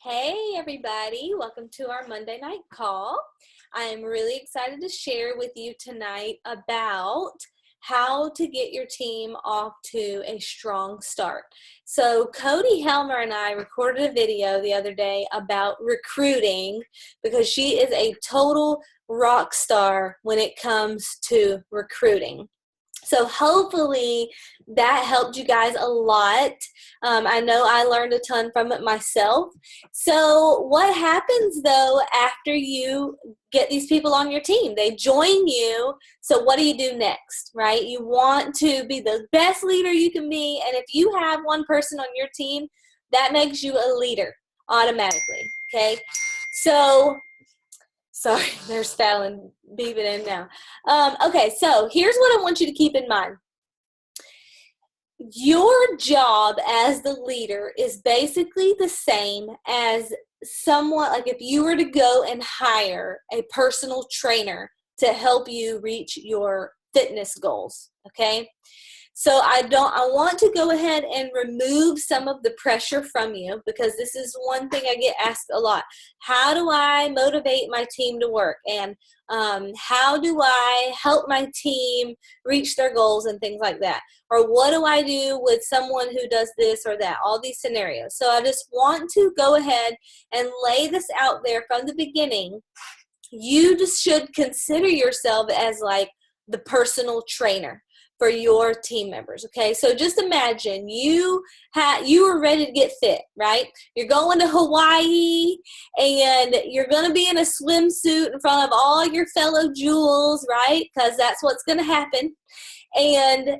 Hey everybody, welcome to our Monday night call. I am really excited to share with you tonight about how to get your team off to a strong start. So Cody Helmer and I recorded a video the other day about recruiting because she is a total rock star when it comes to recruiting. So hopefully that helped you guys a lot. I know I learned a ton from it myself. So what happens though after you get these people on your team? They join you. So what do you do next, right? You want to be the best leader you can be. And if you have one person on your team, that makes you a leader automatically, okay? So sorry, there's Fallon beeping in now. Okay, so here's what I want you to keep in mind. Your job as the leader is basically the same as someone, like if you were to go and hire a personal trainer to help you reach your fitness goals, okay? So I want to go ahead and remove some of the pressure from you because this is one thing I get asked a lot. How do I motivate my team to work? And how do I help my team reach their goals and things like that? Or what do I do with someone who does this or that? All these scenarios. So I just want to go ahead and lay this out there from the beginning. You just should consider yourself as like the personal trainer for your team members, okay? So just imagine you were ready to get fit, right? You're going to Hawaii and you're going to be in a swimsuit in front of all your fellow jewels, right? Because that's what's going to happen. And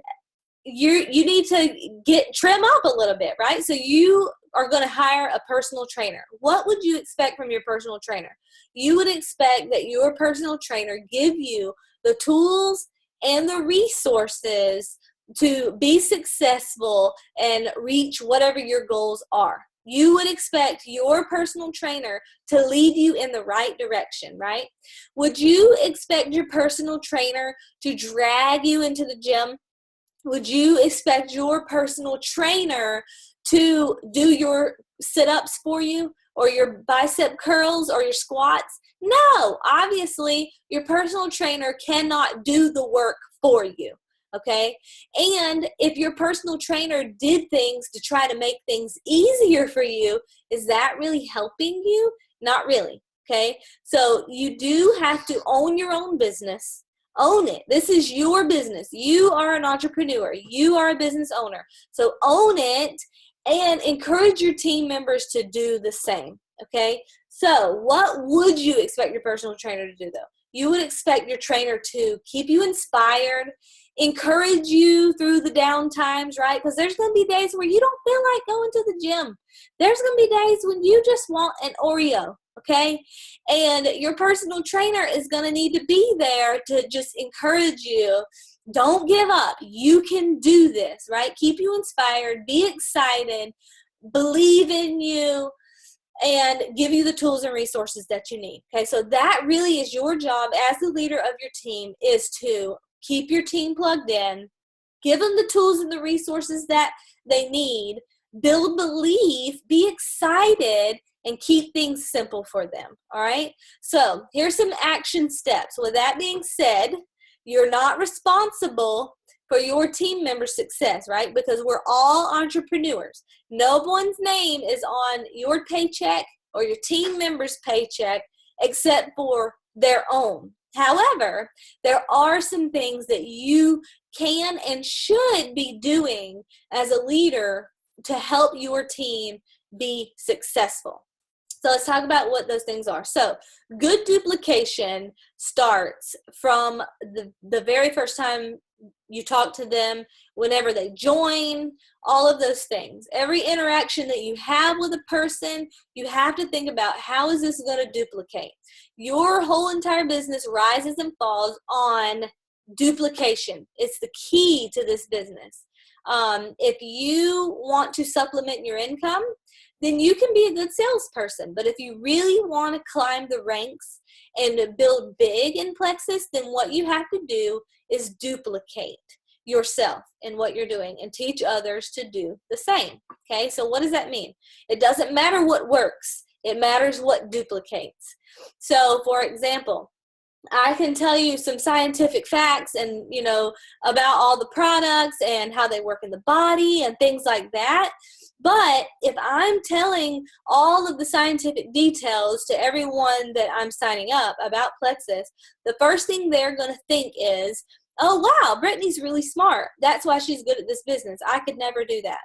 you need to trim up a little bit, right? So you are going to hire a personal trainer. What would you expect from your personal trainer? You would expect that your personal trainer give you the tools and the resources to be successful and reach whatever your goals are. You would expect your personal trainer to lead you in the right direction, right? Would you expect your personal trainer to drag you into the gym? Would you expect your personal trainer to do your sit-ups for you or your bicep curls or your squats? No, obviously your personal trainer cannot do the work for you, okay? And if your personal trainer did things to try to make things easier for you, is that really helping you? Not really, okay? So you do have to own your own business. Own it. This is your business. You are an entrepreneur. You are a business owner. So own it and encourage your team members to do the same, okay? So what would you expect your personal trainer to do, though? You would expect your trainer to keep you inspired, encourage you through the down times, right? Because there's going to be days where you don't feel like going to the gym. There's going to be days when you just want an Oreo, okay? And your personal trainer is going to need to be there to just encourage you. Don't give up. You can do this, right? Keep you inspired, be excited, believe in you, and give you the tools and resources that you need. Okay, so that really is your job as the leader of your team, is to keep your team plugged in, give them the tools and the resources that they need, build belief, be excited, and keep things simple for them. All right, so here's some action steps. With that being said, you're not responsible for your team member success, right? Because we're all entrepreneurs. No one's name is on your paycheck or your team member's paycheck except for their own. However, there are some things that you can and should be doing as a leader to help your team be successful. So let's talk about what those things are. So good duplication starts from the very first time you talk to them, whenever they join, all of those things. Every interaction that you have with a person, you have to think about, how is this going to duplicate? Your whole entire business rises and falls on duplication. It's the key to this business. If you want to supplement your income, then you can be a good salesperson. But if you really want to climb the ranks and build big in Plexus, then what you have to do is duplicate yourself in what you're doing and teach others to do the same. Okay, so what does that mean? It doesn't matter what works. It matters what duplicates. So, for example, I can tell you some scientific facts and, about all the products and how they work in the body and things like that. But if I'm telling all of the scientific details to everyone that I'm signing up about Plexus, the first thing they're going to think is, oh, wow, Brittany's really smart. That's why she's good at this business. I could never do that.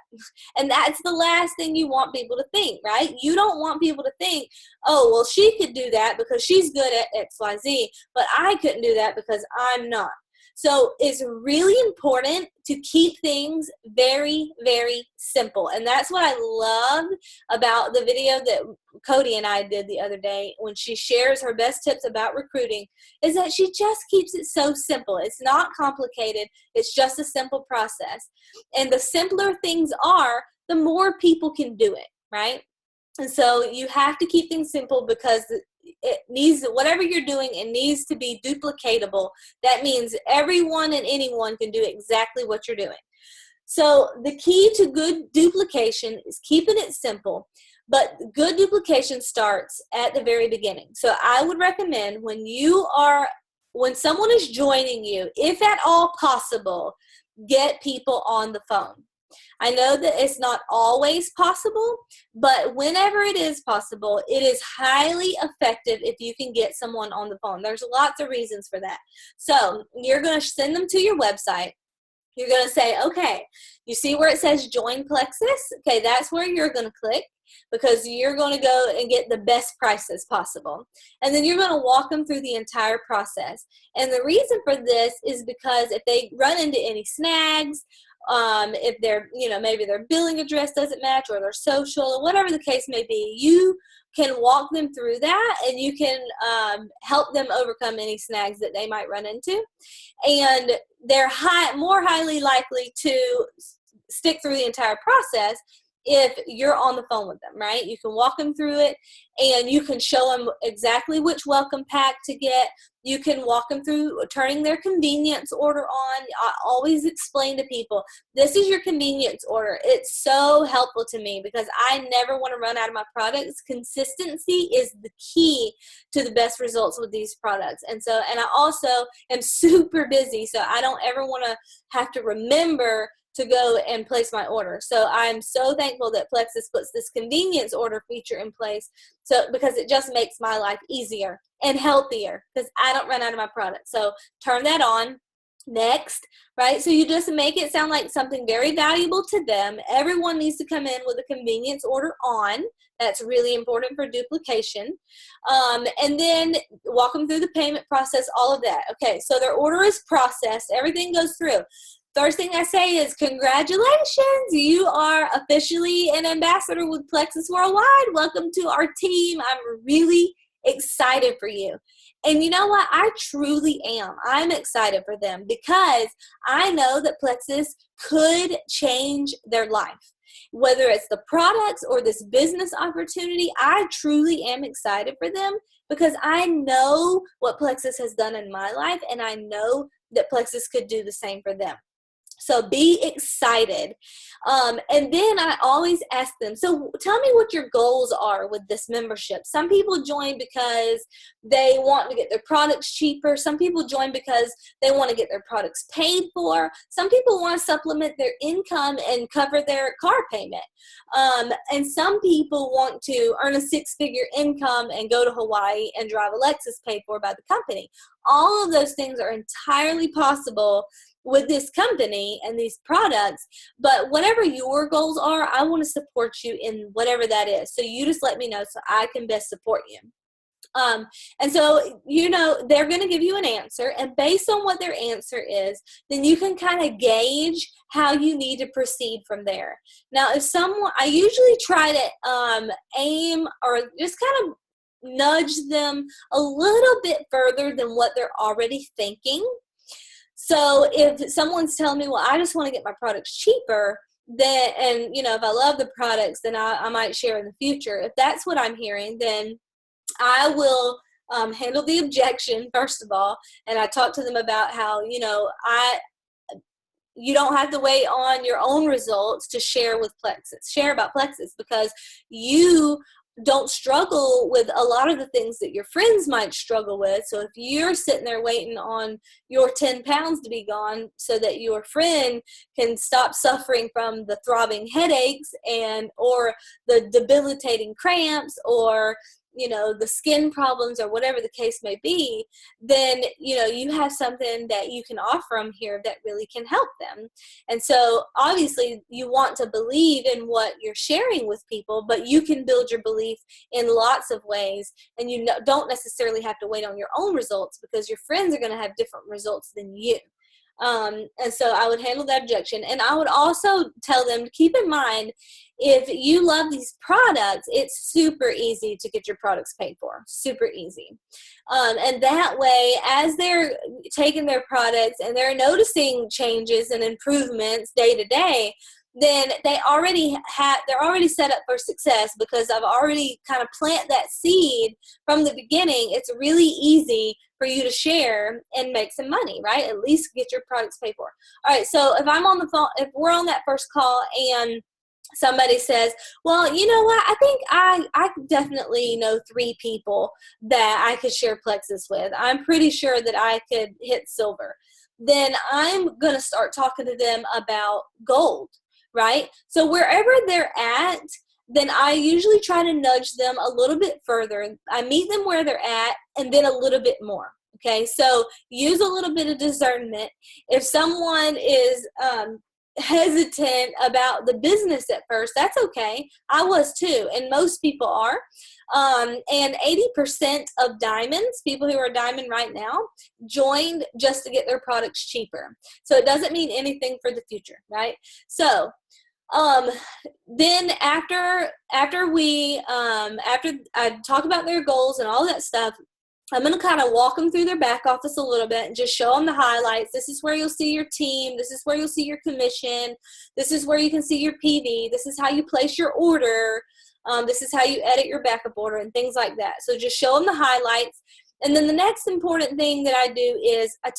And that's the last thing you want people to think, right? You don't want people to think, oh, well, she could do that because she's good at XYZ, but I couldn't do that because I'm not. So it's really important to keep things very, very simple. And that's what I loved about the video that Cody and I did the other day when she shares her best tips about recruiting, is that she just keeps it so simple. It's not complicated. It's just a simple process. And the simpler things are, the more people can do it, right? And so you have to keep things simple because it needs, whatever you're doing, it needs to be duplicatable. That means everyone and anyone can do exactly what you're doing. So the key to good duplication is keeping it simple, but good duplication starts at the very beginning. So I would recommend when someone is joining you, if at all possible, get people on the phone. I know that it's not always possible, but whenever it is possible, it is highly effective if you can get someone on the phone. There's lots of reasons for that. So you're going to send them to your website. You're going to say, okay, you see where it says join Plexus? Okay, that's where you're going to click because you're going to go and get the best prices possible. And then you're going to walk them through the entire process. And the reason for this is because if they run into any snags, if maybe their billing address doesn't match or their social, or whatever the case may be, you can walk them through that and you can help them overcome any snags that they might run into. And they're more highly likely to stick through the entire process if you're on the phone with them, right? You can walk them through it and you can show them exactly which welcome pack to get. You can walk them through turning their convenience order on. I always explain to people, this is your convenience order. It's so helpful to me because I never want to run out of my products. Consistency is the key to the best results with these products. And I also am super busy, so I don't ever want to have to remember to go and place my order. So I'm so thankful that Plexus puts this convenience order feature in place, because it just makes my life easier and healthier because I don't run out of my product. So turn that on. Next, right? So you just make it sound like something very valuable to them. Everyone needs to come in with a convenience order on. That's really important for duplication. And then walk them through the payment process, all of that. Okay, so their order is processed. Everything goes through. First thing I say is congratulations. You are officially an ambassador with Plexus Worldwide. Welcome to our team. I'm really excited for you. And you know what? I truly am. I'm excited for them because I know that Plexus could change their life. Whether it's the products or this business opportunity, I truly am excited for them because I know what Plexus has done in my life, and I know that Plexus could do the same for them. So be excited. And then I always ask them, so tell me what your goals are with this membership. Some people join because they want to get their products cheaper. Some people join because they want to get their products paid for. Some people want to supplement their income and cover their car payment. And some people want to earn a six-figure income and go to Hawaii and drive a Lexus paid for by the company. All of those things are entirely possible with this company and these products, but whatever your goals are, I want to support you in whatever that is. So you just let me know so I can best support you. And so, they're going to give you an answer, and based on what their answer is, then you can kind of gauge how you need to proceed from there. Now, I usually try to aim or just kind of nudge them a little bit further than what they're already thinking. So if someone's telling me, well, I just want to get my products cheaper, then, and if I love the products, then I might share in the future. If that's what I'm hearing, then I will handle the objection first of all, and I talk to them about how you don't have to wait on your own results to share with Plexus. Share about Plexus because you don't struggle with a lot of the things that your friends might struggle with. So if you're sitting there waiting on your 10 pounds to be gone so that your friend can stop suffering from the throbbing headaches or the debilitating cramps or the skin problems or whatever the case may be, then, you have something that you can offer them here that really can help them. And so obviously you want to believe in what you're sharing with people, but you can build your belief in lots of ways. And you don't necessarily have to wait on your own results, because your friends are going to have different results than you. And so I would handle that objection. And I would also tell them to keep in mind, if you love these products, it's super easy to get your products paid for. Super easy. And that way, as they're taking their products and they're noticing changes and improvements day to day, then they're already set up for success, because I've already kind of planted that seed from the beginning. It's really easy for you to share and make some money, right? At least get your products paid for. All right, so if I'm on the phone, if we're on that first call and somebody says, well, you know what, I think I definitely know 3 people that I could share Plexus with. I'm pretty sure that I could hit silver. Then I'm going to start talking to them about gold, right? So wherever they're at, then I usually try to nudge them a little bit further. I meet them where they're at and then a little bit more. Okay, so use a little bit of discernment. If someone is hesitant about the business at first, that's okay. I was too, and most people are. And 80% of diamonds, people who are diamond right now, joined just to get their products cheaper. So it doesn't mean anything for the future, right? So then after I talk about their goals and all that stuff, I'm going to kind of walk them through their back office a little bit and just show them the highlights. This is where you'll see your team. This is where you'll see your commission. This is where you can see your PV. This is how you place your order. This is how you edit your backup order and things like that. So just show them the highlights. And then the next important thing that I do is I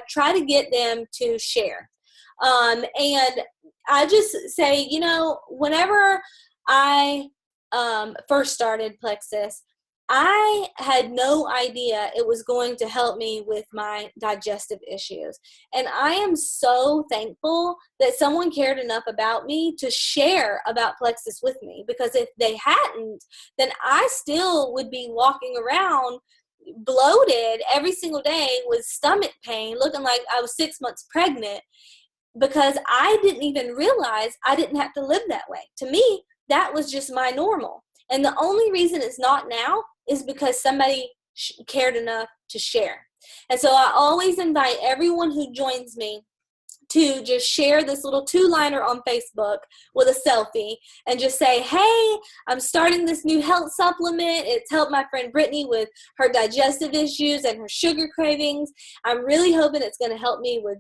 try to get them to share. And I just say, whenever I first started Plexus, I had no idea it was going to help me with my digestive issues. And I am so thankful that someone cared enough about me to share about Plexus with me, because if they hadn't, then I still would be walking around bloated every single day with stomach pain, looking like I was 6 months pregnant, because I didn't even realize I didn't have to live that way. To me, that was just my normal. And the only reason it's not now is because somebody cared enough to share. And so I always invite everyone who joins me to just share this little 2-liner on Facebook with a selfie and just say, hey, I'm starting this new health supplement. It's helped my friend Brittany with her digestive issues and her sugar cravings. I'm really hoping it's going to help me with ...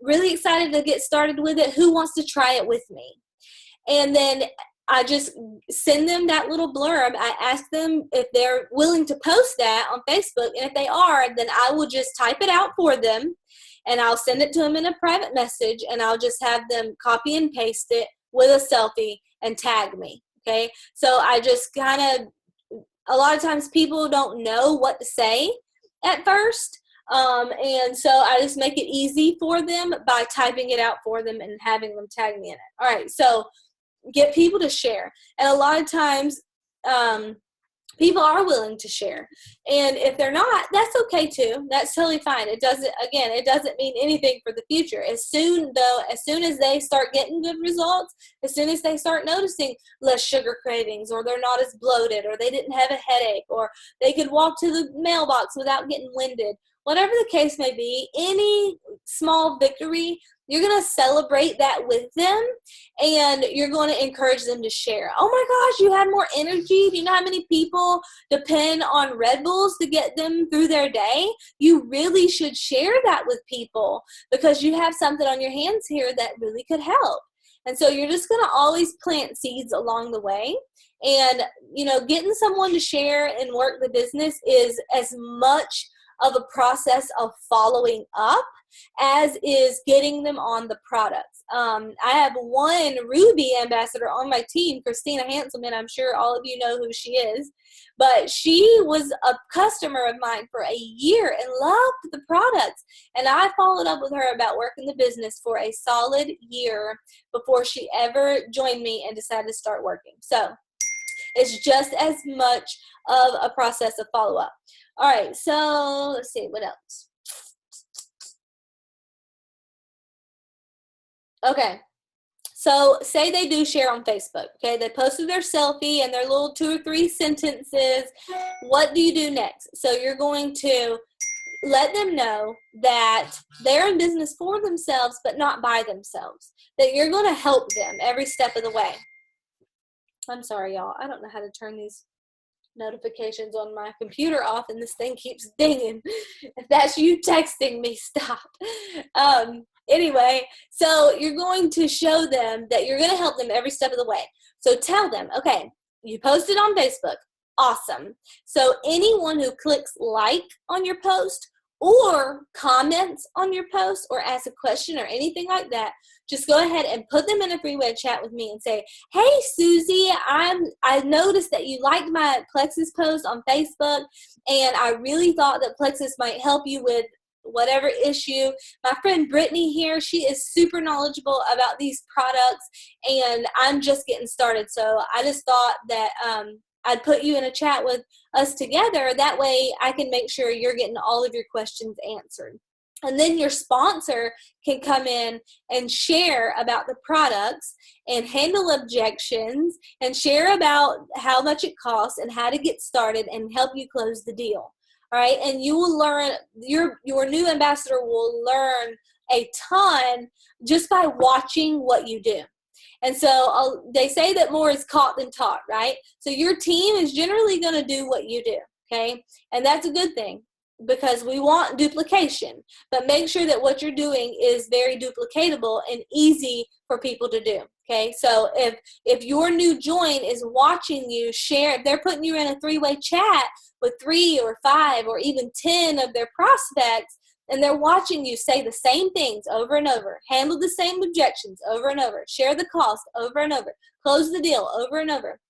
Really excited to get started with it. Who wants to try it with me? And then I just send them that little blurb. I ask them if they're willing to post that on Facebook. And if they are, then I will just type it out for them and I'll send it to them in a private message, and I'll just have them copy and paste it with a selfie and tag me. Okay. So I just a lot of times people don't know what to say at first. And so I just make it easy for them by typing it out for them and having them tag me in it. All right. So get people to share. And a lot of times, people are willing to share. And if they're not, that's okay too. That's totally fine. It doesn't mean anything for the future. As soon as they start getting good results, as soon as they start noticing less sugar cravings, or they're not as bloated, or they didn't have a headache, or they could walk to the mailbox without getting winded, whatever the case may be, any small victory, you're going to celebrate that with them, and you're going to encourage them to share. Oh my gosh, you had more energy. Do you know how many people depend on Red Bulls to get them through their day? You really should share that with people, because you have something on your hands here that really could help. And so you're just going to always plant seeds along the way. And, getting someone to share and work the business is as much of a process of following up as is getting them on the products. I have one Ruby ambassador on my team, Christina Hanselman. I'm sure all of you know who she is. But she was a customer of mine for a year and loved the products. And I followed up with her about working the business for a solid year before she ever joined me and decided to start working. So it's just as much of a process of follow-up. All right, so let's see, what else? Okay. So say they do share on Facebook, okay? They posted their selfie and their little 2 or 3 sentences. What do you do next? So you're going to let them know that they're in business for themselves, but not by themselves. That you're going to help them every step of the way. I'm sorry, y'all. I don't know how to turn these notifications on my computer off, and this thing keeps dinging. If that's you texting me, stop. Anyway, so you're going to show them that you're going to help them every step of the way. So tell them, okay, you posted on Facebook. Awesome. So anyone who clicks like on your post or comments on your post or asks a question or anything like that, just go ahead and put them in a three-way chat with me and say, hey, Susie, I noticed that you liked my Plexus post on Facebook, and I really thought that Plexus might help you with whatever issue. My friend Brittany here, she is super knowledgeable about these products, and I'm just getting started. So I just thought that I'd put you in a chat with us together. That way I can make sure you're getting all of your questions answered. And then your sponsor can come in and share about the products and handle objections and share about how much it costs and how to get started and help you close the deal. All right, and you will learn, your new ambassador will learn a ton just by watching what you do. And so they say that more is caught than taught, right? So your team is generally going to do what you do, okay? And that's a good thing because we want duplication. But make sure that what you're doing is very duplicatable and easy for people to do, okay? So if your new join is watching you share, they're putting you in a three-way chat with 3 or 5 or even 10 of their prospects, and they're watching you say the same things over and over, handle the same objections over and over, share the cost over and over, close the deal over and over.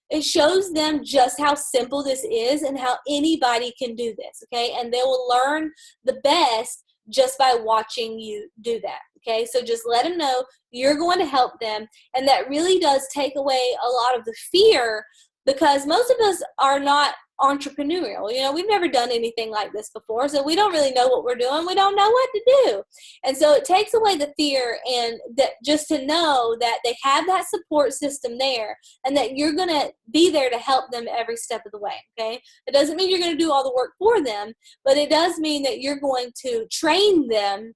It shows them just how simple this is and how anybody can do this, okay? And they will learn the best just by watching you do that, okay? So just let them know you're going to help them, and that really does take away a lot of the fear because most of us are not entrepreneurial. You know, we've never done anything like this before, so we don't really know what we're doing. We don't know what to do. And so it takes away the fear, and that just to know that they have that support system there and that you're going to be there to help them every step of the way, okay? It doesn't mean you're going to do all the work for them, but it does mean that you're going to train them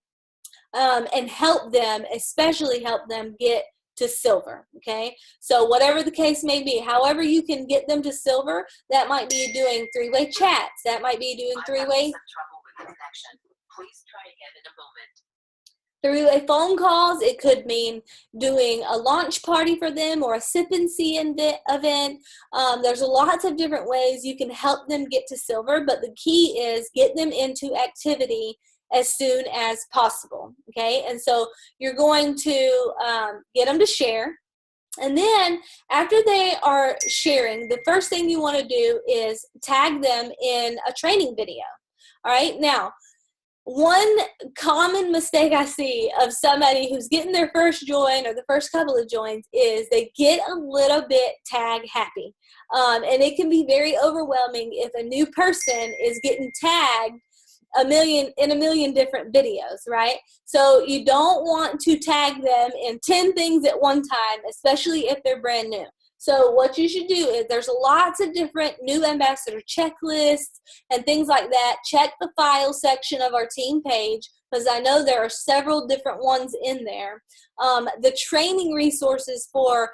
and help them, especially help them get to silver, okay? So whatever the case may be, however you can get them to silver, that might be doing three-way chats. That might be doing three-way phone calls. It could mean doing a launch party for them or a sip and see event. There's lots of different ways you can help them get to silver, but the key is get them into activity as soon as possible, okay? And so you're going to get them to share. And then after they are sharing, the first thing you want to do is tag them in a training video, all right? Now, one common mistake I see of somebody who's getting their first join or the first couple of joins is they get a little bit tag happy. And it can be very overwhelming if a new person is getting tagged in a million different videos, right? So you don't want to tag them in 10 things at one time, especially if they're brand new. So what you should do is there's lots of different new ambassador checklists and things like that. Check the file section of our team page because I know there are several different ones in there. The training resources for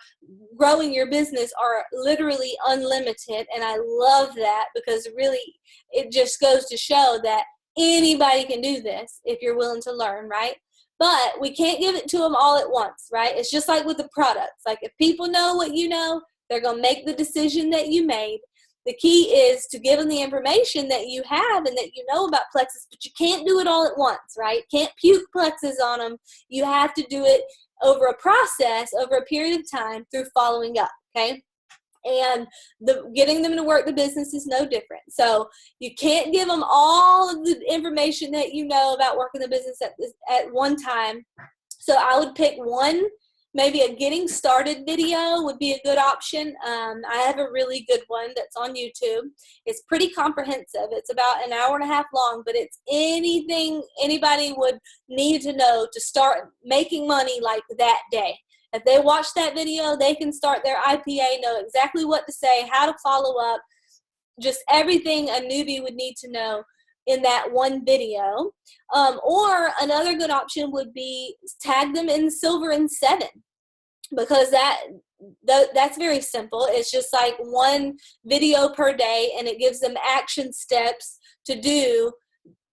growing your business are literally unlimited, and I love that because really it just goes to show that anybody can do this if you're willing to learn, right? But we can't give it to them all at once, right? It's just like with the products. Like if people know what you know, they're going to make the decision that you made. The key is to give them the information that you have and that you know about Plexus, but you can't do it all at once, right? Can't puke Plexus on them. You have to do it over a process, over a period of time through following up, okay? And getting them to work the business is no different. So you can't give them all of the information that you know about working the business at one time. So I would pick one. Maybe a getting started video would be a good option. I have a really good one that's on YouTube. It's pretty comprehensive. It's about an hour and a half long, but it's anything anybody would need to know to start making money like that day. If they watch that video, they can start their IPA, know exactly what to say, how to follow up, just everything a newbie would need to know in that one video. Or another good option would be tag them in Silver and 7, because that's very simple. It's just like one video per day, and it gives them action steps to do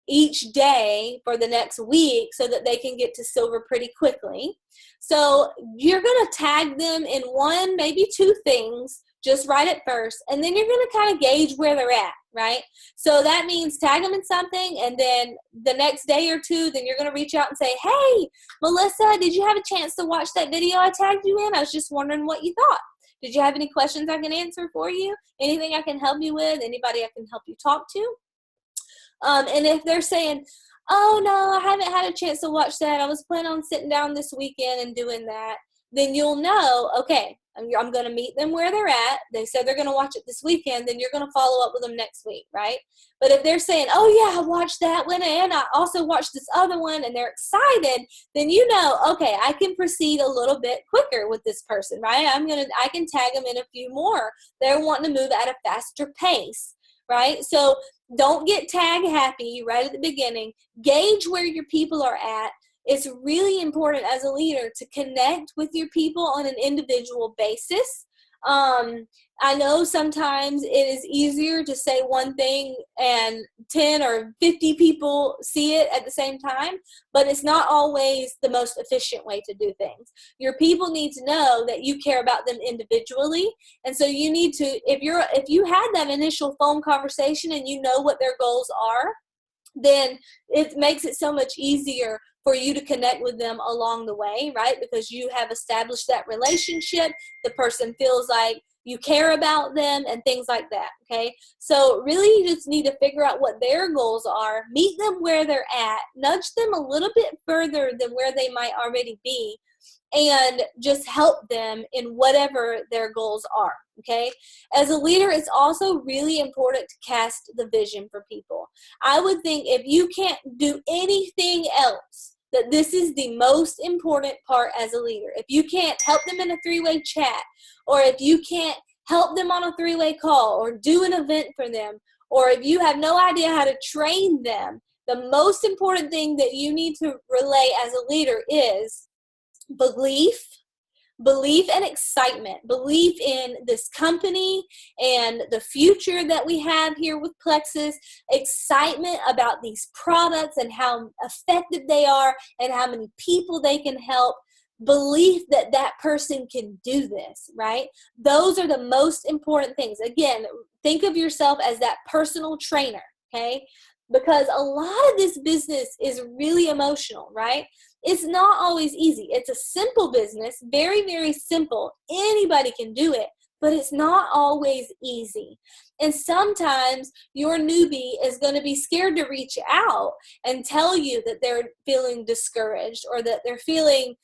each day for the next week so that they can get to Silver pretty quickly. So you're going to tag them in one, maybe two things just right at first, and then you're going to kind of gauge where they're at, right? So that means tag them in something, and then the next day or two, then you're going to reach out and say, hey, Melissa, did you have a chance to watch that video I tagged you in? I was just wondering what you thought. Did you have any questions I can answer for you? Anything I can help you with? Anybody I can help you talk to? And if they're saying, oh, no, I haven't had a chance to watch that, I was planning on sitting down this weekend and doing that, then you'll know, okay, I'm going to meet them where they're at. They said they're going to watch it this weekend, then you're going to follow up with them next week, right? But if they're saying, oh, yeah, I watched that one, and I also watched this other one, and they're excited, then you know, okay, I can proceed a little bit quicker with this person, right? I can tag them in a few more. They're wanting to move at a faster pace, right? So don't get tag happy right at the beginning. Gauge where your people are at. It's really important as a leader to connect with your people on an individual basis. I know sometimes it is easier to say one thing and 10 or 50 people see it at the same time, but it's not always the most efficient way to do things. Your people need to know that you care about them individually, and so you need to, if you had that initial phone conversation and you know what their goals are, then it makes it so much easier for you to connect with them along the way, right? Because you have established that relationship. The person feels like you care about them and things like that, okay? So really you just need to figure out what their goals are, meet them where they're at, nudge them a little bit further than where they might already be, and just help them in whatever their goals are, okay? As a leader, it's also really important to cast the vision for people. I would think if you can't do anything else, that this is the most important part as a leader. If you can't help them in a three-way chat, or if you can't help them on a three-way call, or do an event for them, or if you have no idea how to train them, the most important thing that you need to relay as a leader is belief and excitement, belief in this company and the future that we have here with Plexus, excitement about these products and how effective they are and how many people they can help, belief that that person can do this, right? Those are the most important things. Again, think of yourself as that personal trainer, okay? Because a lot of this business is really emotional, right? It's not always easy. It's a simple business, very, very simple. Anybody can do it, but it's not always easy. And sometimes your newbie is going to be scared to reach out and tell you that they're feeling discouraged or that they're feeling,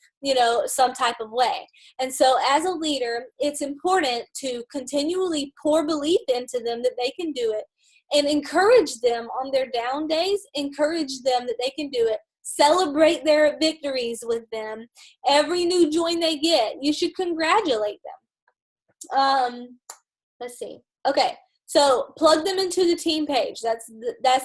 some type of way. And so as a leader, it's important to continually pour belief into them that they can do it, and encourage them on their down days, encourage them that they can do it. Celebrate their victories with them. Every new join they get, you should congratulate them. Let's see. Okay, so plug them into the team page. That's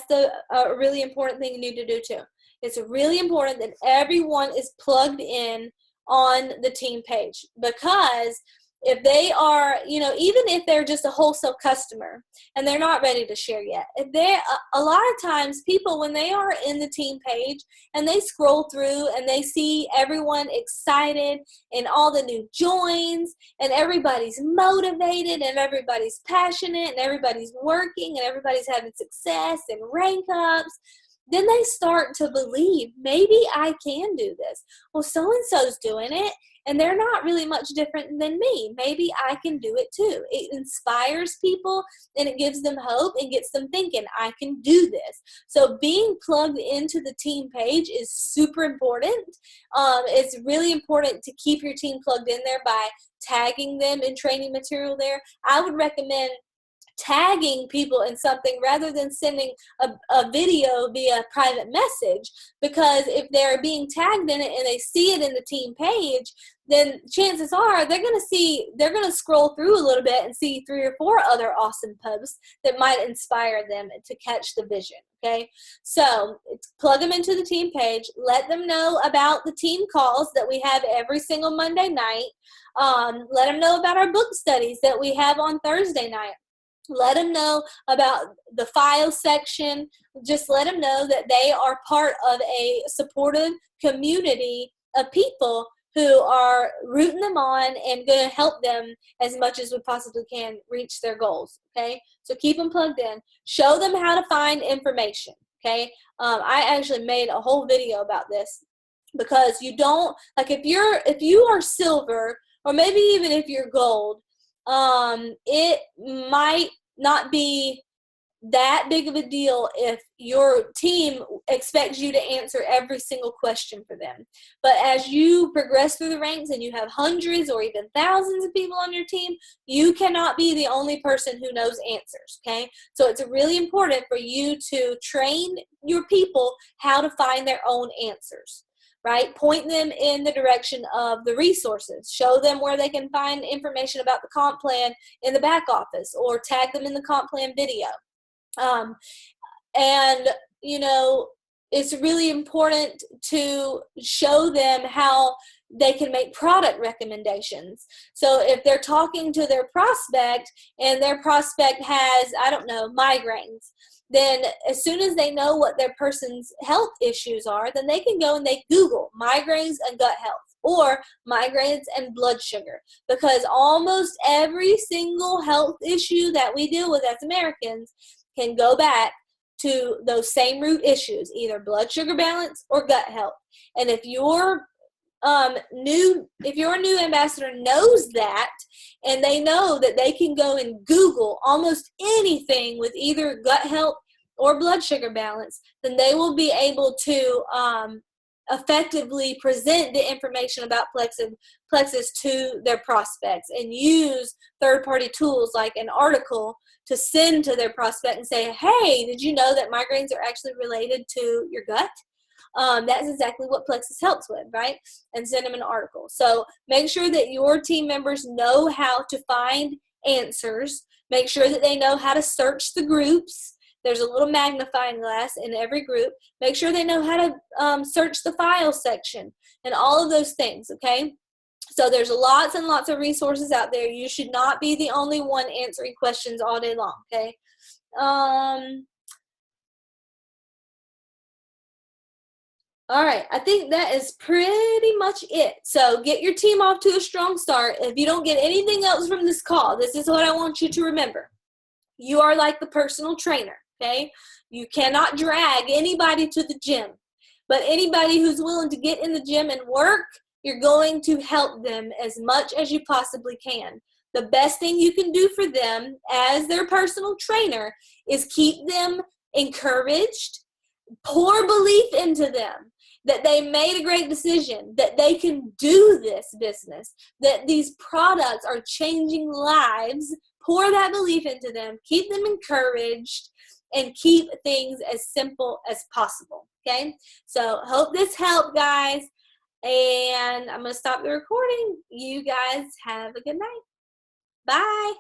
the really important thing you need to do too. It's really important that everyone is plugged in on the team page, because if they are, you know, even if they're just a wholesale customer and they're not ready to share yet, if they, a lot of times people, when they are in the team page and they scroll through and they see everyone excited and all the new joins and everybody's motivated and everybody's passionate and everybody's working and everybody's having success and rank ups, then they start to believe, maybe I can do this. Well, so-and-so's doing it, and they're not really much different than me. Maybe I can do it too. It inspires people, and it gives them hope and gets them thinking, I can do this. So being plugged into the team page is super important. It's really important to keep your team plugged in there by tagging them in training material there. I would recommend tagging people in something rather than sending a video via private message, because if they're being tagged in it and they see it in the team page, then chances are they're going to scroll through a little bit and see 3 or 4 other awesome posts that might inspire them to catch the vision. Okay, so plug them into the team page. Let them know about the team calls that we have every single Monday night. Let them know about our book studies that we have on Thursday night. Let them know about the file section. Just let them know that they are part of a supportive community of people who are rooting them on and going to help them as much as we possibly can reach their goals. Okay, so keep them plugged in. Show them how to find information. Okay, I actually made a whole video about this, because you don't, like, if you are silver, or maybe even if you're gold, it might not be that big of a deal if your team expects you to answer every single question for them. But as you progress through the ranks and you have hundreds or even thousands of people on your team, you cannot be the only person who knows answers, okay? So it's really important for you to train your people how to find their own answers. Right? Point them in the direction of the resources. Show them where they can find information about the comp plan in the back office, or tag them in the comp plan video. And, you know, it's really important to show them how they can make product recommendations. So if they're talking to their prospect and their prospect has, I don't know, migraines, then as soon as they know what their person's health issues are, then they can go and they Google migraines and gut health, or migraines and blood sugar, because almost every single health issue that we deal with as Americans can go back to those same root issues, either blood sugar balance or gut health. And if your new ambassador knows that, and they know that they can go and Google almost anything with either gut health or blood sugar balance, then they will be able to effectively present the information about Plexus to their prospects, and use third-party tools like an article to send to their prospect and say, hey, did you know that migraines are actually related to your gut? That's exactly what Plexus helps with, right? And send them an article. So make sure that your team members know how to find answers. Make sure that they know how to search the groups. There's a little magnifying glass in every group. Make sure they know how to search the file section and all of those things, okay? So there's lots and lots of resources out there. You should not be the only one answering questions all day long, okay? All right, I think that is pretty much it. So get your team off to a strong start. If you don't get anything else from this call, this is what I want you to remember. You are like the personal trainer, okay? You cannot drag anybody to the gym, but anybody who's willing to get in the gym and work, you're going to help them as much as you possibly can. The best thing you can do for them as their personal trainer is keep them encouraged, pour belief into them that they made a great decision, that they can do this business, that these products are changing lives. Pour that belief into them, keep them encouraged, and keep things as simple as possible, okay? So hope this helped, guys, and I'm going to stop the recording. You guys have a good night. Bye.